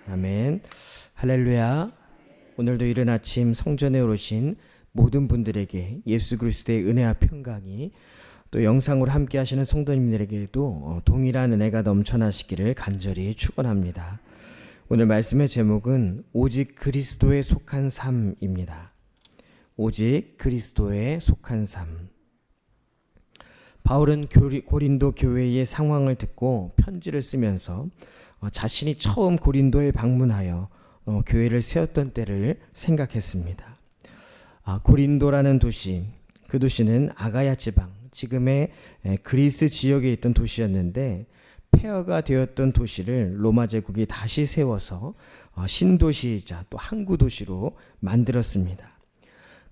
아멘. 할렐루야. 오늘도 이른 아침 성전에 오르신 모든 분들에게 예수 그리스도의 은혜와 평강이, 또 영상으로 함께 하시는 성도님들에게도 동일한 은혜가 넘쳐나시기를 간절히 축원합니다. 오늘 말씀의 제목은 오직 그리스도에 속한 삶입니다. 오직 그리스도에 속한 삶. 바울은 고린도 교회의 상황을 듣고 편지를 쓰면서 자신이 처음 고린도에 방문하여 교회를 세웠던 때를 생각했습니다. 고린도라는 도시, 그 도시는 아가야 지방, 지금의 그리스 지역에 있던 도시였는데 폐허가 되었던 도시를 로마 제국이 다시 세워서 신도시이자 또 항구 도시로 만들었습니다.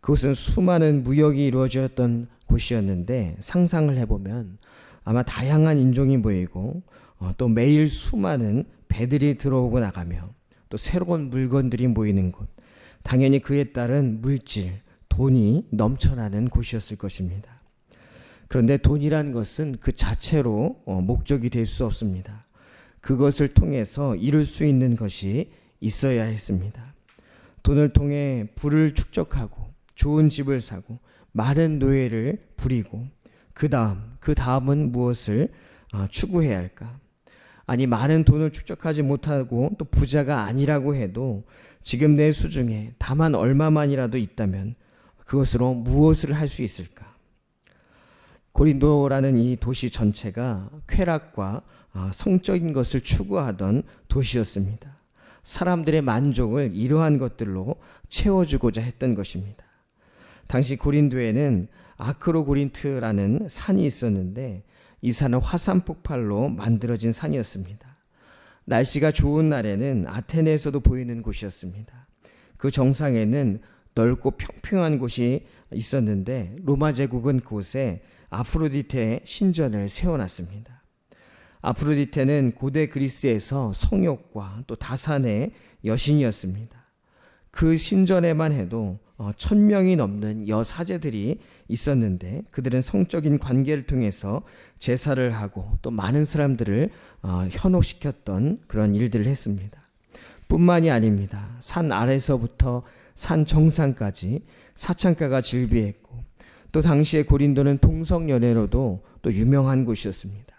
그곳은 수많은 무역이 이루어졌던 곳이었는데 상상을 해보면 아마 다양한 인종이 모이고 또 매일 수많은 배들이 들어오고 나가며 또 새로운 물건들이 모이는 곳, 당연히 그에 따른 물질, 돈이 넘쳐나는 곳이었을 것입니다. 그런데 돈이란 것은 그 자체로 목적이 될 수 없습니다. 그것을 통해서 이룰 수 있는 것이 있어야 했습니다. 돈을 통해 부를 축적하고 좋은 집을 사고 많은 노예를 부리고 그 다음은 무엇을 추구해야 할까? 아니, 많은 돈을 축적하지 못하고 또 부자가 아니라고 해도 지금 내 수중에 다만 얼마만이라도 있다면 그것으로 무엇을 할 수 있을까? 고린도라는 이 도시 전체가 쾌락과 성적인 것을 추구하던 도시였습니다. 사람들의 만족을 이러한 것들로 채워주고자 했던 것입니다. 당시 고린도에는 아크로고린트라는 산이 있었는데 이 산은 화산 폭발로 만들어진 산이었습니다. 날씨가 좋은 날에는 아테네에서도 보이는 곳이었습니다. 그 정상에는 넓고 평평한 곳이 있었는데 로마 제국은 그곳에 아프로디테 신전을 세워놨습니다. 아프로디테는 고대 그리스에서 성욕과 또 다산의 여신이었습니다. 그 신전에만 해도 1000명이 넘는 여사제들이 있었는데 그들은 성적인 관계를 통해서 제사를 하고 또 많은 사람들을 현혹시켰던 그런 일들을 했습니다. 뿐만이 아닙니다. 산 아래서부터 산 정상까지 사창가가 즐비했고 또 당시에 고린도는 동성연애로도 또 유명한 곳이었습니다.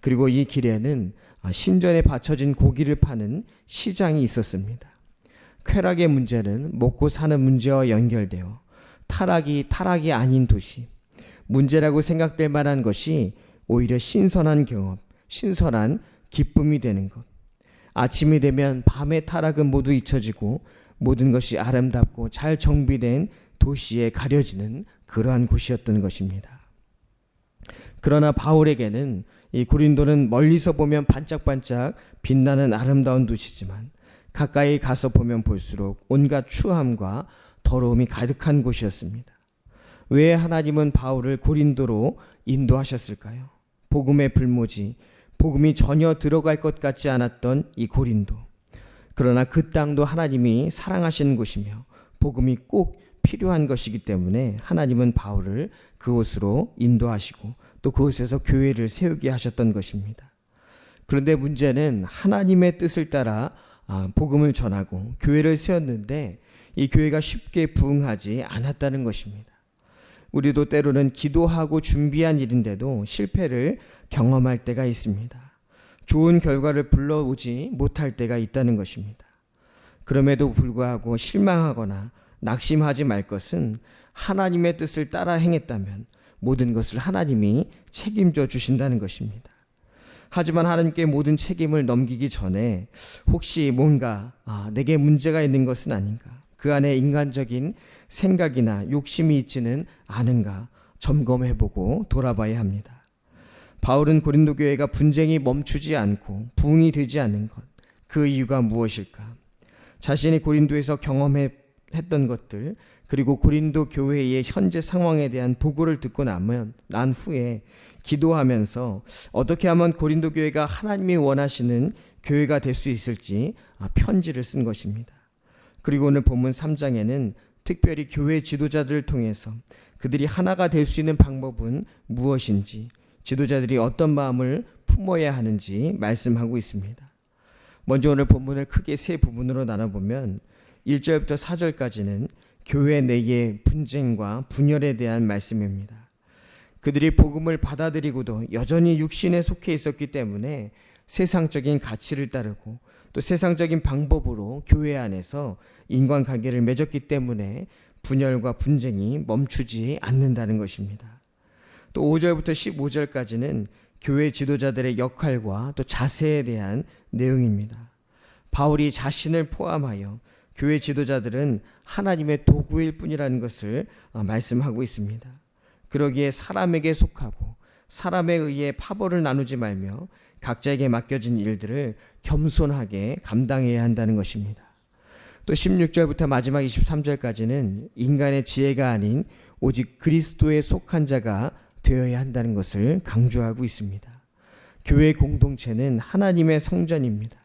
그리고 이 길에는 신전에 바쳐진 고기를 파는 시장이 있었습니다. 쾌락의 문제는 먹고 사는 문제와 연결되어 타락이 아닌 도시, 문제라고 생각될 만한 것이 오히려 신선한 경험, 신선한 기쁨이 되는 것. 아침이 되면 밤의 타락은 모두 잊혀지고 모든 것이 아름답고 잘 정비된 도시에 가려지는 그러한 곳이었던 것입니다. 그러나 바울에게는 이 고린도는 멀리서 보면 반짝반짝 빛나는 아름다운 도시지만 가까이 가서 보면 볼수록 온갖 추함과 더러움이 가득한 곳이었습니다. 왜 하나님은 바울을 고린도로 인도하셨을까요? 복음의 불모지, 복음이 전혀 들어갈 것 같지 않았던 이 고린도. 그러나 그 땅도 하나님이 사랑하시는 곳이며 복음이 꼭 필요한 것이기 때문에 하나님은 바울을 그곳으로 인도하시고 또 그곳에서 교회를 세우게 하셨던 것입니다. 그런데 문제는 하나님의 뜻을 따라 복음을 전하고 교회를 세웠는데 이 교회가 쉽게 부흥하지 않았다는 것입니다. 우리도 때로는 기도하고 준비한 일인데도 실패를 경험할 때가 있습니다. 좋은 결과를 불러오지 못할 때가 있다는 것입니다. 그럼에도 불구하고 실망하거나 낙심하지 말 것은 하나님의 뜻을 따라 행했다면 모든 것을 하나님이 책임져 주신다는 것입니다. 하지만 하나님께 모든 책임을 넘기기 전에 혹시 뭔가 내게 문제가 있는 것은 아닌가, 그 안에 인간적인 생각이나 욕심이 있지는 않은가 점검해보고 돌아봐야 합니다. 바울은 고린도 교회가 분쟁이 멈추지 않고 부흥이 되지 않는 것, 그 이유가 무엇일까? 자신이 고린도에서 경험했던 것들, 그리고 고린도 교회의 현재 상황에 대한 보고를 듣고 난 후에 기도하면서 어떻게 하면 고린도 교회가 하나님이 원하시는 교회가 될 수 있을지 편지를 쓴 것입니다. 그리고 오늘 본문 3장에는 특별히 교회 지도자들을 통해서 그들이 하나가 될 수 있는 방법은 무엇인지, 지도자들이 어떤 마음을 품어야 하는지 말씀하고 있습니다. 먼저 오늘 본문을 크게 세 부분으로 나눠보면 1절부터 4절까지는 교회 내의 분쟁과 분열에 대한 말씀입니다. 그들이 복음을 받아들이고도 여전히 육신에 속해 있었기 때문에 세상적인 가치를 따르고 또 세상적인 방법으로 교회 안에서 인간관계를 맺었기 때문에 분열과 분쟁이 멈추지 않는다는 것입니다. 또 5절부터 15절까지는 교회 지도자들의 역할과 또 자세에 대한 내용입니다. 바울이 자신을 포함하여 교회 지도자들은 하나님의 도구일 뿐이라는 것을 말씀하고 있습니다. 그러기에 사람에게 속하고 사람에 의해 파벌을 나누지 말며 각자에게 맡겨진 일들을 겸손하게 감당해야 한다는 것입니다. 또 16절부터 마지막 23절까지는 인간의 지혜가 아닌 오직 그리스도에 속한 자가 되어야 한다는 것을 강조하고 있습니다. 교회 공동체는 하나님의 성전입니다.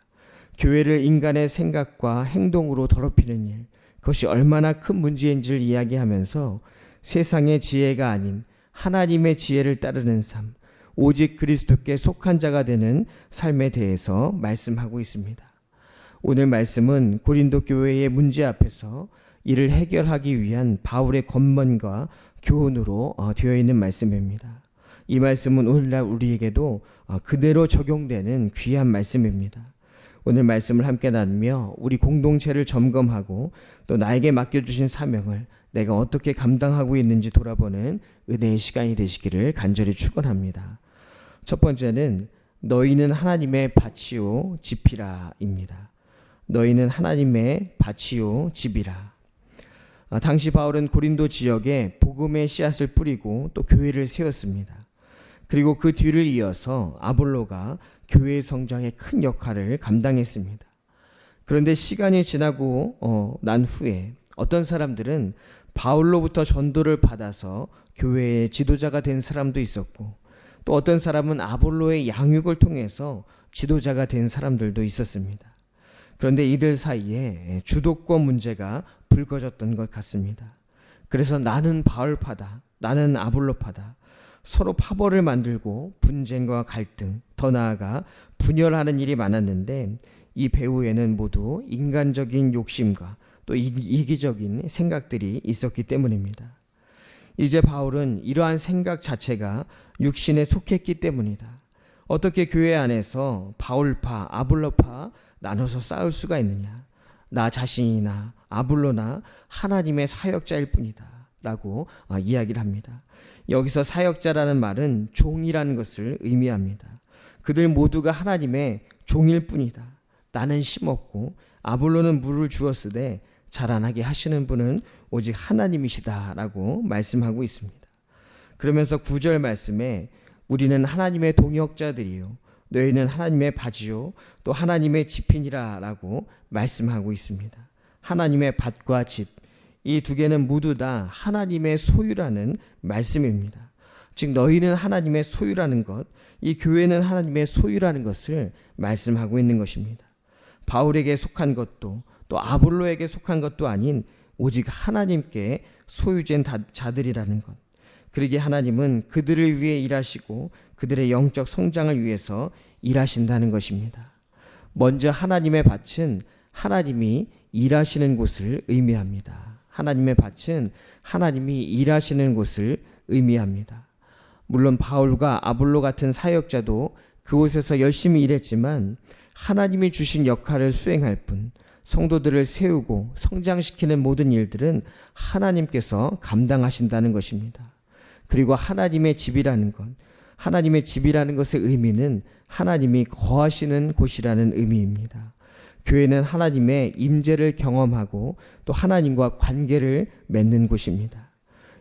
교회를 인간의 생각과 행동으로 더럽히는 일, 그것이 얼마나 큰 문제인지를 이야기하면서 세상의 지혜가 아닌 하나님의 지혜를 따르는 삶, 오직 그리스도께 속한 자가 되는 삶에 대해서 말씀하고 있습니다. 오늘 말씀은 고린도 교회의 문제 앞에서 이를 해결하기 위한 바울의 권면과 교훈으로 되어 있는 말씀입니다. 이 말씀은 오늘날 우리에게도 그대로 적용되는 귀한 말씀입니다. 오늘 말씀을 함께 나누며 우리 공동체를 점검하고 또 나에게 맡겨주신 사명을 내가 어떻게 감당하고 있는지 돌아보는 은혜의 시간이 되시기를 간절히 축원합니다. 첫 번째는 너희는 하나님의 밭이요 집이라입니다. 너희는 하나님의 밭이요 집이라. 당시 바울은 고린도 지역에 복음의 씨앗을 뿌리고 또 교회를 세웠습니다. 그리고 그 뒤를 이어서 아볼로가 교회의 성장에 큰 역할을 감당했습니다. 그런데 시간이 지나고 난 후에 어떤 사람들은 바울로부터 전도를 받아서 교회의 지도자가 된 사람도 있었고 또 어떤 사람은 아볼로의 양육을 통해서 지도자가 된 사람들도 있었습니다. 그런데 이들 사이에 주도권 문제가 불거졌던 것 같습니다. 그래서 나는 바울파다, 나는 아볼로파다, 서로 파벌을 만들고 분쟁과 갈등, 더 나아가 분열하는 일이 많았는데 이 배후에는 모두 인간적인 욕심과 또 이기적인 생각들이 있었기 때문입니다. 이제 바울은 이러한 생각 자체가 육신에 속했기 때문이다. 어떻게 교회 안에서 바울파, 아볼로파 나눠서 싸울 수가 있느냐? 나 자신이나 아볼로나 하나님의 사역자일 뿐이다 라고 이야기를 합니다. 여기서 사역자라는 말은 종이라는 것을 의미합니다. 그들 모두가 하나님의 종일 뿐이다. 나는 심었고 아볼로는 물을 주었으되 자라나게 하시는 분은 오직 하나님이시다 라고 말씀하고 있습니다. 그러면서 9절 말씀에 우리는 하나님의 동역자들이요 너희는 하나님의 밭이요 또 하나님의 집이니라 라고 말씀하고 있습니다. 하나님의 밭과 집, 이 두 개는 모두 다 하나님의 소유라는 말씀입니다. 즉 너희는 하나님의 소유라는 것, 이 교회는 하나님의 소유라는 것을 말씀하고 있는 것입니다. 바울에게 속한 것도 또 아볼로에게 속한 것도 아닌 오직 하나님께 소유된 자들이라는 것. 그러기에 하나님은 그들을 위해 일하시고 그들의 영적 성장을 위해서 일하신다는 것입니다. 먼저 하나님의 밭은 하나님이 일하시는 곳을 의미합니다. 하나님의 밭은 하나님이 일하시는 곳을 의미합니다. 물론 바울과 아볼로 같은 사역자도 그곳에서 열심히 일했지만 하나님이 주신 역할을 수행할 뿐 성도들을 세우고 성장시키는 모든 일들은 하나님께서 감당하신다는 것입니다. 그리고 하나님의 집이라는 것, 하나님의 집이라는 것의 의미는 하나님이 거하시는 곳이라는 의미입니다. 교회는 하나님의 임재를 경험하고 또 하나님과 관계를 맺는 곳입니다.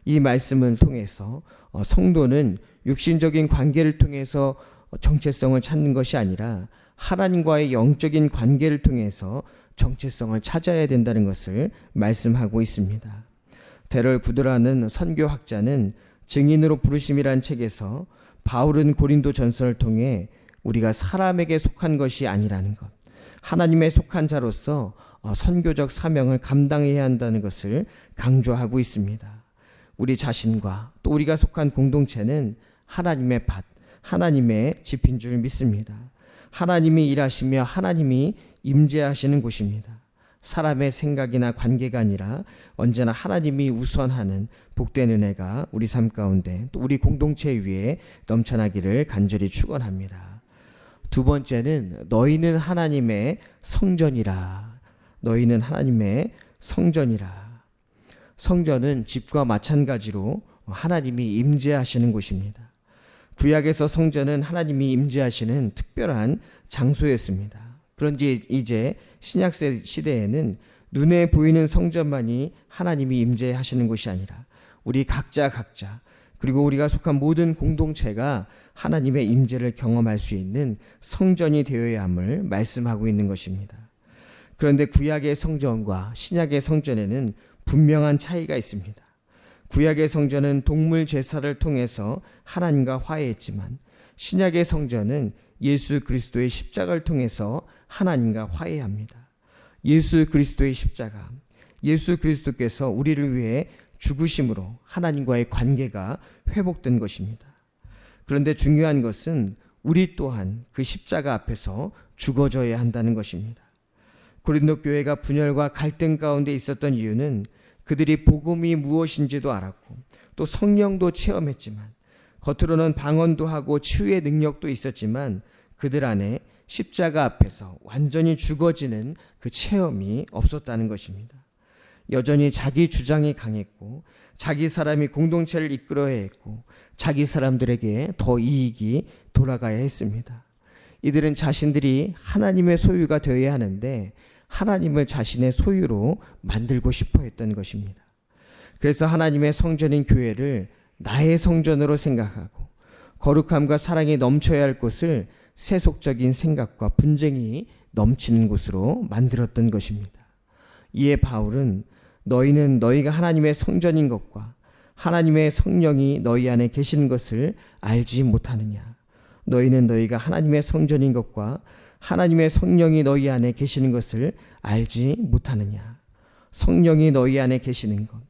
이 말씀을 통해서 성도는 육신적인 관계를 통해서 정체성을 찾는 것이 아니라 하나님과의 영적인 관계를 통해서 정체성을 찾아야 된다는 것을 말씀하고 있습니다. 데럴 구드라는 선교학자는 증인으로 부르심이란 책에서 바울은 고린도 전서를 통해 우리가 사람에게 속한 것이 아니라는 것, 하나님의 속한 자로서 선교적 사명을 감당해야 한다는 것을 강조하고 있습니다. 우리 자신과 또 우리가 속한 공동체는 하나님의 밭, 하나님의 집인 줄 믿습니다. 하나님이 일하시며 하나님이 임재하시는 곳입니다. 사람의 생각이나 관계가 아니라 언제나 하나님이 우선하는 복된 은혜가 우리 삶 가운데 또 우리 공동체 위에 넘쳐나기를 간절히 축원합니다. 두 번째는 너희는 하나님의 성전이라. 너희는 하나님의 성전이라. 성전은 집과 마찬가지로 하나님이 임재하시는 곳입니다. 구약에서 성전은 하나님이 임재하시는 특별한 장소였습니다. 그런지 이제 신약 시대에는 눈에 보이는 성전만이 하나님이 임재하시는 곳이 아니라 우리 각자 그리고 우리가 속한 모든 공동체가 하나님의 임재를 경험할 수 있는 성전이 되어야 함을 말씀하고 있는 것입니다. 그런데 구약의 성전과 신약의 성전에는 분명한 차이가 있습니다. 구약의 성전은 동물 제사를 통해서 하나님과 화해했지만 신약의 성전은 예수 그리스도의 십자가를 통해서 하나님과 화해합니다. 예수 그리스도의 십자가, 예수 그리스도께서 우리를 위해 죽으심으로 하나님과의 관계가 회복된 것입니다. 그런데 중요한 것은 우리 또한 그 십자가 앞에서 죽어져야 한다는 것입니다. 고린도 교회가 분열과 갈등 가운데 있었던 이유는 그들이 복음이 무엇인지도 알았고 또 성령도 체험했지만 겉으로는 방언도 하고 치유의 능력도 있었지만 그들 안에 십자가 앞에서 완전히 죽어지는 그 체험이 없었다는 것입니다. 여전히 자기 주장이 강했고 자기 사람이 공동체를 이끌어야 했고 자기 사람들에게 더 이익이 돌아가야 했습니다. 이들은 자신들이 하나님의 소유가 되어야 하는데 하나님을 자신의 소유로 만들고 싶어 했던 것입니다. 그래서 하나님의 성전인 교회를 나의 성전으로 생각하고 거룩함과 사랑이 넘쳐야 할 곳을 세속적인 생각과 분쟁이 넘치는 곳으로 만들었던 것입니다. 이에 바울은 너희는 너희가 하나님의 성전인 것과 하나님의 성령이 너희 안에 계시는 것을 알지 못하느냐. 너희는 너희가 하나님의 성전인 것과 하나님의 성령이 너희 안에 계시는 것을 알지 못하느냐. 성령이 너희 안에 계시는 것.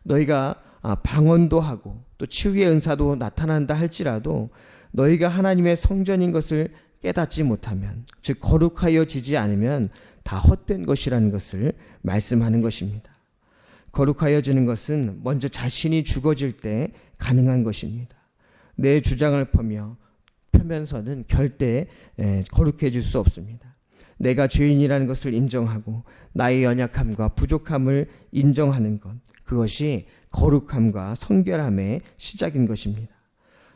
너희가 방언도 하고 또 치유의 은사도 나타난다 할지라도 너희가 하나님의 성전인 것을 깨닫지 못하면, 즉 거룩하여지지 않으면 다 헛된 것이라는 것을 말씀하는 것입니다. 거룩하여지는 것은 먼저 자신이 죽어질 때 가능한 것입니다. 내 주장을 펴면서는 절대 거룩해질 수 없습니다. 내가 죄인이라는 것을 인정하고 나의 연약함과 부족함을 인정하는 것, 그것이 거룩함과 성결함의 시작인 것입니다.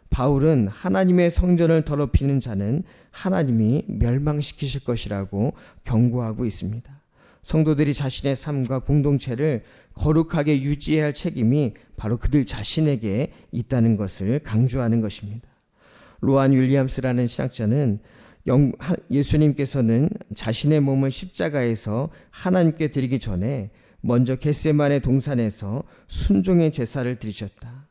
바울은 하나님의 성전을 더럽히는 자는 하나님이 멸망시키실 것이라고 경고하고 있습니다. 성도들이 자신의 삶과 공동체를 거룩하게 유지해야 할 책임이 바로 그들 자신에게 있다는 것을 강조하는 것입니다. 로안 윌리엄스라는 신학자는 예수님께서는 자신의 몸을 십자가에서 하나님께 드리기 전에 먼저 겟세마네 동산에서 순종의 제사를 드리셨다.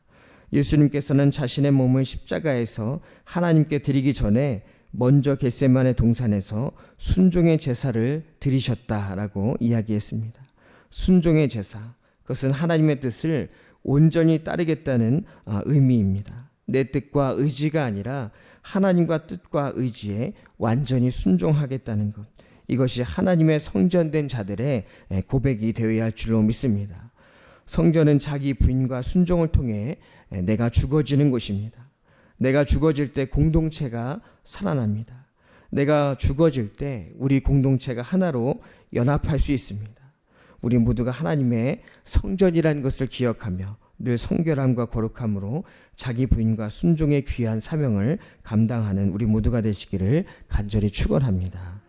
예수님께서는 자신의 몸을 십자가에서 하나님께 드리기 전에 먼저 겟세마네 동산에서 순종의 제사를 드리셨다라고 이야기했습니다. 순종의 제사, 그것은 하나님의 뜻을 온전히 따르겠다는 의미입니다. 내 뜻과 의지가 아니라 하나님과 뜻과 의지에 완전히 순종하겠다는 것, 이것이 하나님의 성전된 자들의 고백이 되어야 할 줄로 믿습니다. 성전은 자기 부인과 순종을 통해 내가 죽어지는 곳입니다. 내가 죽어질 때 공동체가 살아납니다. 내가 죽어질 때 우리 공동체가 하나로 연합할 수 있습니다. 우리 모두가 하나님의 성전이라는 것을 기억하며 늘 성결함과 거룩함으로 자기 부인과 순종의 귀한 사명을 감당하는 우리 모두가 되시기를 간절히 축원합니다.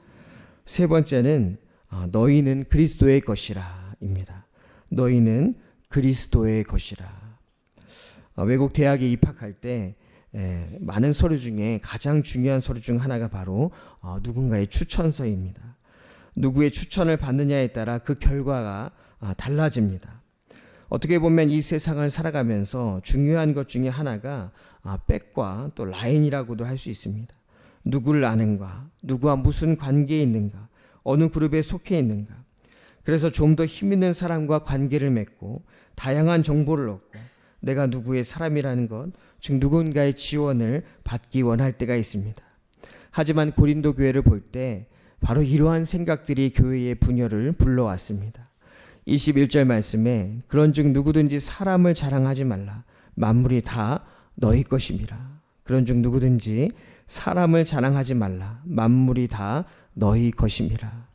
세 번째는 너희는 그리스도의 것이라 입니다. 너희는 그리스도의 것이라. 외국 대학에 입학할 때 많은 서류 중에 가장 중요한 서류 중 하나가 바로 누군가의 추천서입니다. 누구의 추천을 받느냐에 따라 그 결과가 달라집니다. 어떻게 보면 이 세상을 살아가면서 중요한 것 중에 하나가 백과 또 라인이라고도 할 수 있습니다. 누구를 아는가, 누구와 무슨 관계에 있는가, 어느 그룹에 속해 있는가. 그래서 좀 더 힘 있는 사람과 관계를 맺고 다양한 정보를 얻고 내가 누구의 사람이라는 것, 즉 누군가의 지원을 받기 원할 때가 있습니다. 하지만 고린도 교회를 볼 때 바로 이러한 생각들이 교회의 분열을 불러왔습니다. 21절 말씀에 그런즉 누구든지 사람을 자랑하지 말라. 만물이 다 너희 것임이라. 그런즉 누구든지 사람을 자랑하지 말라. 만물이 다 너희 것임이라.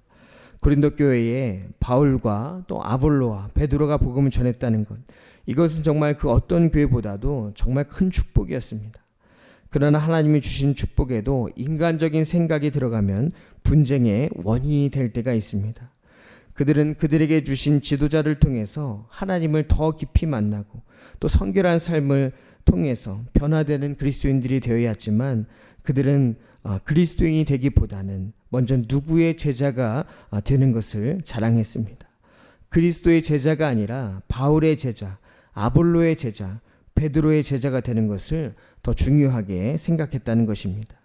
고린도 교회에 바울과 또 아볼로와 베드로가 복음을 전했다는 것, 이것은 정말 그 어떤 교회보다도 정말 큰 축복이었습니다. 그러나 하나님이 주신 축복에도 인간적인 생각이 들어가면 분쟁의 원인이 될 때가 있습니다. 그들은 그들에게 주신 지도자를 통해서 하나님을 더 깊이 만나고 또 성결한 삶을 통해서 변화되는 그리스도인들이 되어야 했지만, 그들은 그리스도인이 되기보다는 먼저 누구의 제자가 되는 것을 자랑했습니다. 그리스도의 제자가 아니라 바울의 제자, 아볼로의 제자, 베드로의 제자가 되는 것을 더 중요하게 생각했다는 것입니다.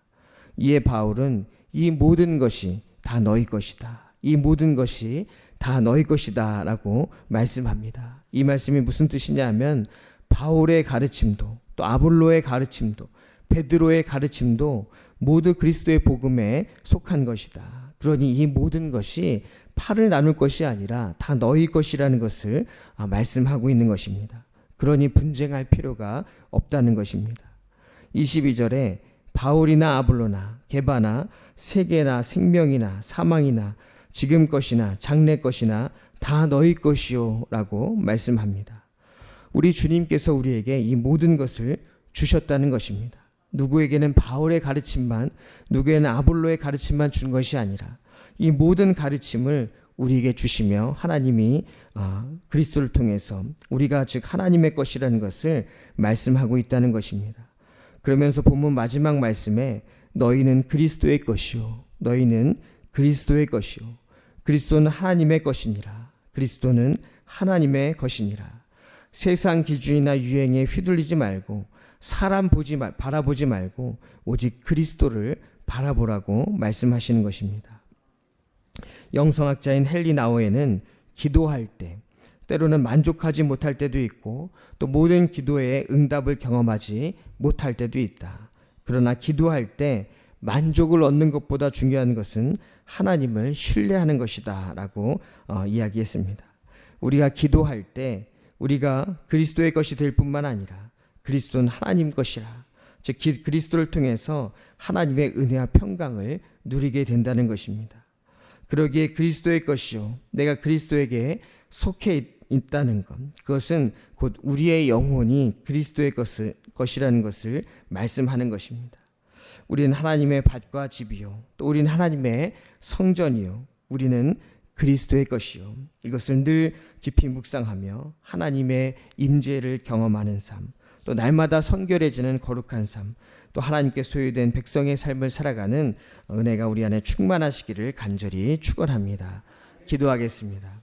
이에 바울은 이 모든 것이 다 너희 것이다. 이 모든 것이 다 너희 것이다 라고 말씀합니다. 이 말씀이 무슨 뜻이냐 하면, 바울의 가르침도 또 아볼로의 가르침도 베드로의 가르침도 모두 그리스도의 복음에 속한 것이다. 그러니 이 모든 것이 팔을 나눌 것이 아니라 다 너희 것이라는 것을 말씀하고 있는 것입니다. 그러니 분쟁할 필요가 없다는 것입니다. 22절에 바울이나 아볼로나 게바나 세계나 생명이나 사망이나 지금 것이나 장래 것이나 다 너희 것이요 라고 말씀합니다. 우리 주님께서 우리에게 이 모든 것을 주셨다는 것입니다. 누구에게는 바울의 가르침만, 누구에게는 아볼로의 가르침만 준 것이 아니라 이 모든 가르침을 우리에게 주시며 하나님이 그리스도를 통해서 우리가 즉 하나님의 것이라는 것을 말씀하고 있다는 것입니다. 그러면서 본문 마지막 말씀에 너희는 그리스도의 것이요, 너희는 그리스도의 것이요, 그리스도는 하나님의 것이니라, 그리스도는 하나님의 것이니라. 세상 기준이나 유행에 휘둘리지 말고 사람 바라보지 말고 오직 그리스도를 바라보라고 말씀하시는 것입니다. 영성학자인 헨리 나우에는 기도할 때 때로는 만족하지 못할 때도 있고 또 모든 기도에 응답을 경험하지 못할 때도 있다. 그러나 기도할 때 만족을 얻는 것보다 중요한 것은 하나님을 신뢰하는 것이다 라고 이야기했습니다. 우리가 기도할 때 우리가 그리스도의 것이 될 뿐만 아니라 그리스도는 하나님 것이라, 즉 그리스도를 통해서 하나님의 은혜와 평강을 누리게 된다는 것입니다. 그러기에 그리스도의 것이요, 내가 그리스도에게 속해 있다는 것, 그것은 곧 우리의 영혼이 그리스도의 것이라는 것을 말씀하는 것입니다. 우리는 하나님의 밭과 집이요, 또 우리는 하나님의 성전이요, 우리는 그리스도의 것이요. 이것을 늘 깊이 묵상하며 하나님의 임재를 경험하는 삶, 또 날마다 성결해지는 거룩한 삶, 또 하나님께 소유된 백성의 삶을 살아가는 은혜가 우리 안에 충만하시기를 간절히 축원합니다. 기도하겠습니다.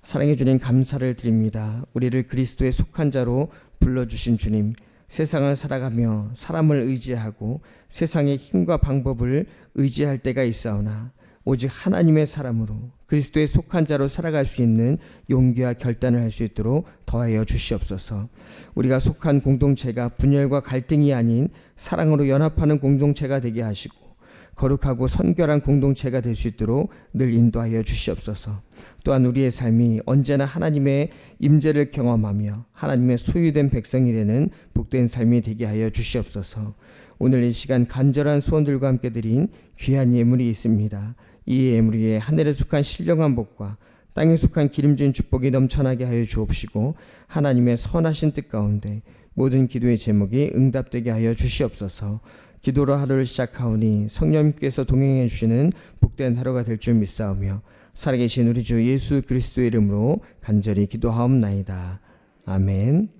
사랑해 주님, 감사를 드립니다. 우리를 그리스도에 속한 자로 불러주신 주님, 세상을 살아가며 사람을 의지하고 세상의 힘과 방법을 의지할 때가 있사오나 오직 하나님의 사람으로 그리스도에 속한 자로 살아갈 수 있는 용기와 결단을 할 수 있도록 더하여 주시옵소서. 우리가 속한 공동체가 분열과 갈등이 아닌 사랑으로 연합하는 공동체가 되게 하시고 거룩하고 선결한 공동체가 될 수 있도록 늘 인도하여 주시옵소서. 또한 우리의 삶이 언제나 하나님의 임재를 경험하며 하나님의 소유된 백성이 되는 복된 삶이 되게 하여 주시옵소서. 오늘 이 시간 간절한 소원들과 함께 드린 귀한 예물이 있습니다. 이 예물 위에 하늘에 속한 신령한 복과 땅에 속한 기름진 축복이 넘쳐나게 하여 주옵시고 하나님의 선하신 뜻 가운데 모든 기도의 제목이 응답되게 하여 주시옵소서. 기도로 하루를 시작하오니 성령님께서 동행해 주시는 복된 하루가 될 줄 믿사오며 살아계신 우리 주 예수 그리스도의 이름으로 간절히 기도하옵나이다. 아멘.